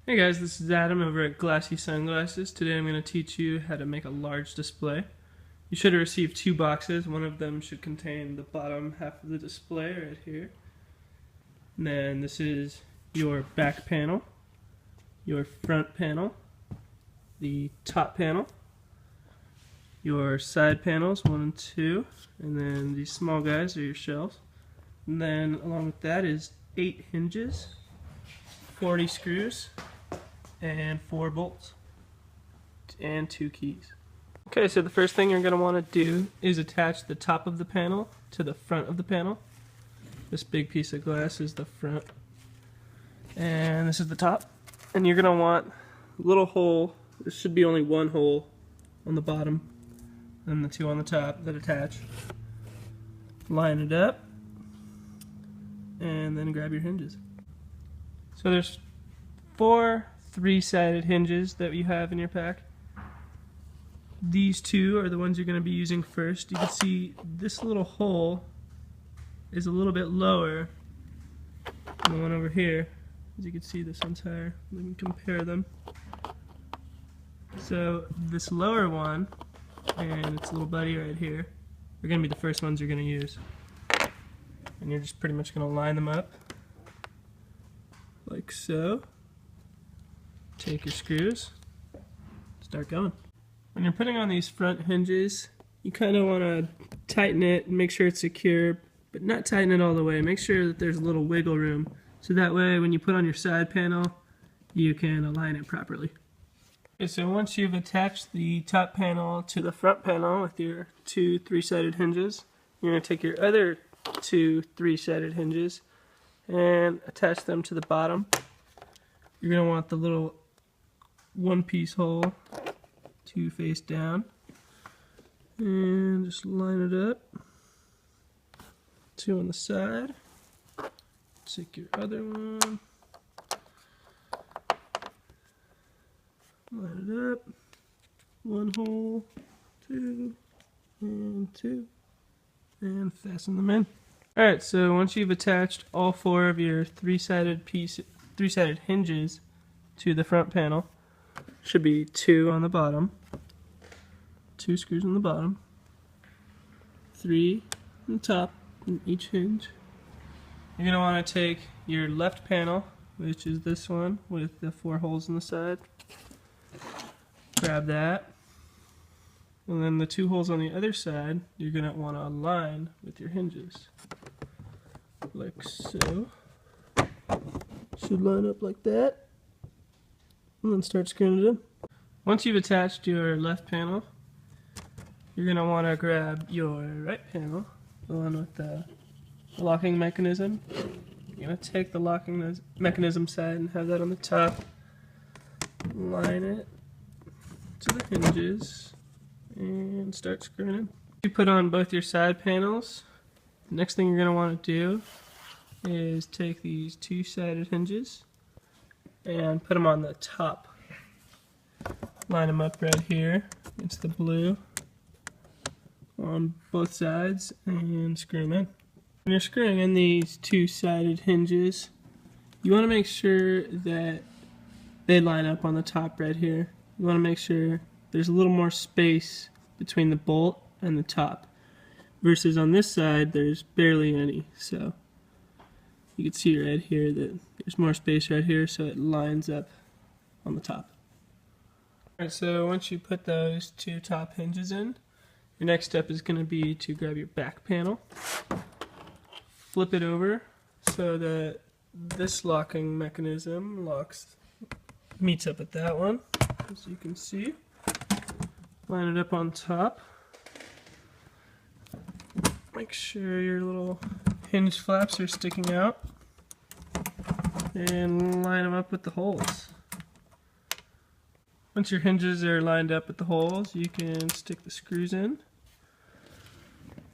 Hey guys, this is Adam over at Glassy Sunglasses. Today I'm going to teach you how to make a large display. You should have received two boxes. One of them should contain the bottom half of the display right here. And then this is your back panel, your front panel, the top panel, your side panels 1 and 2, and then these small guys are your shelves. And then along with that is 8 hinges, 40 screws, and 4 bolts, and 2 keys. Okay, so the first thing you're going to want to do is attach the top of the panel to the front of the panel. This big piece of glass is the front, and this is the top. And you're going to want a little hole. There should be only one hole on the bottom, and the 2 on the top that attach. Line it up, and then grab your hinges. So there's 4 3-sided hinges that you have in your pack. These 2 are the ones you're going to be using first. You can see this little hole is a little bit lower than the one over here. As you can see, this one's higher. We can compare them. So this lower one and its little buddy right here are going to be the first ones you're going to use. And you're just pretty much going to line them up like so. Take your screws, start going. When you're putting on these front hinges, you kind of want to tighten it and make sure it's secure, but not tighten it all the way. Make sure that there's a little wiggle room, so that way when you put on your side panel, you can align it properly. Okay, so once you've attached the top panel to the front panel with your 2 3-sided hinges, you're going to take your other 2 3-sided hinges and attach them to the bottom. You're going to want the little 1-piece hole to face down, and just line it up. 2 on the side. Take your other one, line it up. 1 hole, 2, and 2, and fasten them in. Alright, so once you've attached all 4 of your 3-sided hinges to the front panel, should be 2 on the bottom, 2 screws on the bottom, 3 on the top in each hinge. You're going to want to take your left panel, which is this one with the 4 holes in the side, grab that, and then the 2 holes on the other side you're going to want to align with your hinges like so. Should line up like that, and then start screwing it in. Once you've attached your left panel, you're going to want to grab your right panel, the one with the locking mechanism. You're going to take the locking mechanism side and have that on the top. Line it to the hinges and start screwing in. You put on both your side panels. The next thing you're going to want to do is take these 2-sided hinges and put them on the top. Line them up right here against the blue on both sides and screw them in. When you're screwing in these 2-sided hinges, you want to make sure that they line up on the top right here. You want to make sure there's a little more space between the bolt and the top, versus on this side there's barely any. So you can see right here that there's more space right here, so it lines up on the top. Alright, so once you put those 2 top hinges in, your next step is going to be to grab your back panel, flip it over so that this locking mechanism meets up with that one, as you can see. Line it up on top. Make sure your little hinge flaps are sticking out, and line them up with the holes. Once your hinges are lined up with the holes, you can stick the screws in.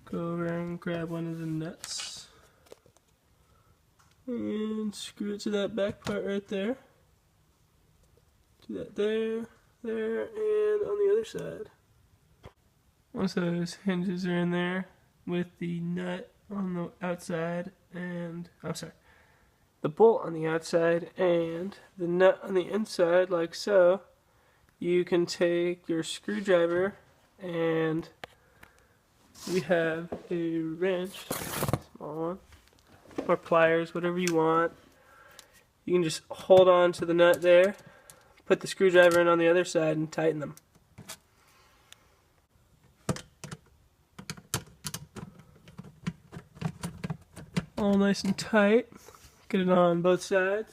Go over and grab one of the nuts and screw it to that back part right there. Do that there, there, and on the other side. Once those hinges are in there with the nut on the outside and, the bolt on the outside and the nut on the inside, like so, you can take your screwdriver, and we have a wrench, small one, or pliers, whatever you want. You can just hold on to the nut there, put the screwdriver in on the other side, and tighten them. All nice and tight. Get it on both sides.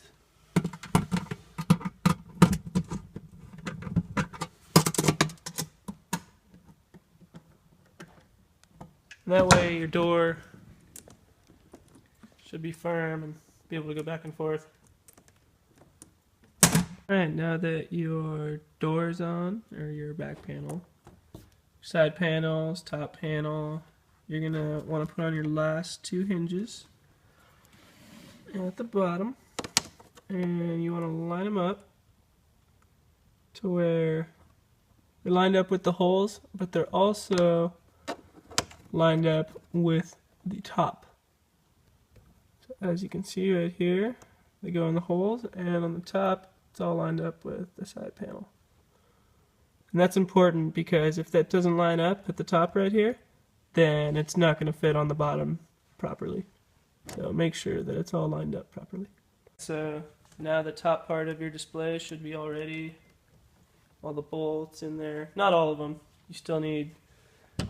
And that way your door should be firm and be able to go back and forth. Alright, now that your door is on, or your back panel, side panels, top panel, you're going to want to put on your last two hinges at the bottom, and you want to line them up to where they're lined up with the holes, but they're also lined up with the top. So as you can see right here, they go in the holes, and on the top it's all lined up with the side panel. And that's important because if that doesn't line up at the top right here, then it's not going to fit on the bottom properly. So make sure that it's all lined up properly. So now the top part of your display should be all ready. All the bolts in there. Not all of them. You still need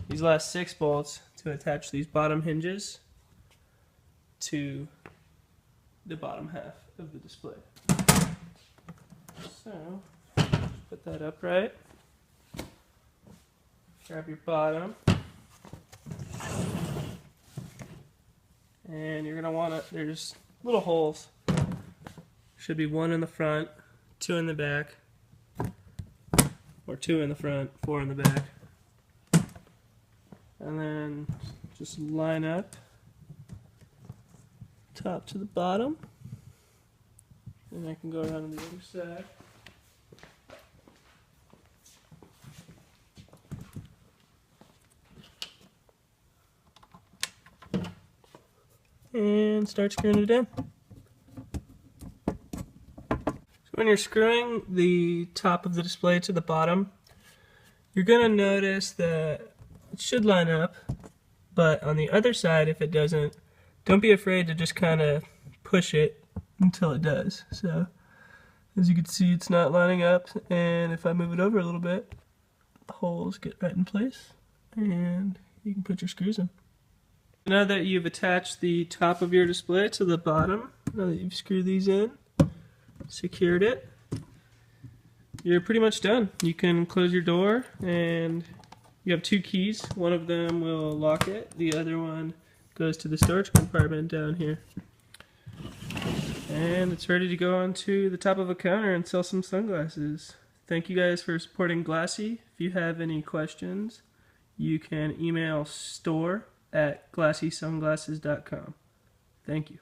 these last 6 bolts to attach these bottom hinges to the bottom half of the display. So put that upright. Grab your bottom. And you're going to want to, there's little holes. Should be 1 in the front, 2 in the back, or 2 in the front, 4 in the back. And then just line up top to the bottom. And I can go around on the other side. And start screwing it in. So when you're screwing the top of the display to the bottom, you're going to notice that it should line up, but on the other side, if it doesn't, don't be afraid to just kind of push it until it does. So as you can see, it's not lining up, and if I move it over a little bit, the holes get right in place, and you can put your screws in. Now that you've attached the top of your display to the bottom, now that you've screwed these in, secured it, you're pretty much done. You can close your door, and you have 2 keys. One of them will lock it, the other one goes to the storage compartment down here. And it's ready to go onto the top of a counter and sell some sunglasses. Thank you guys for supporting Glassy. If you have any questions, you can email store@glassysunglasses.com. Thank you.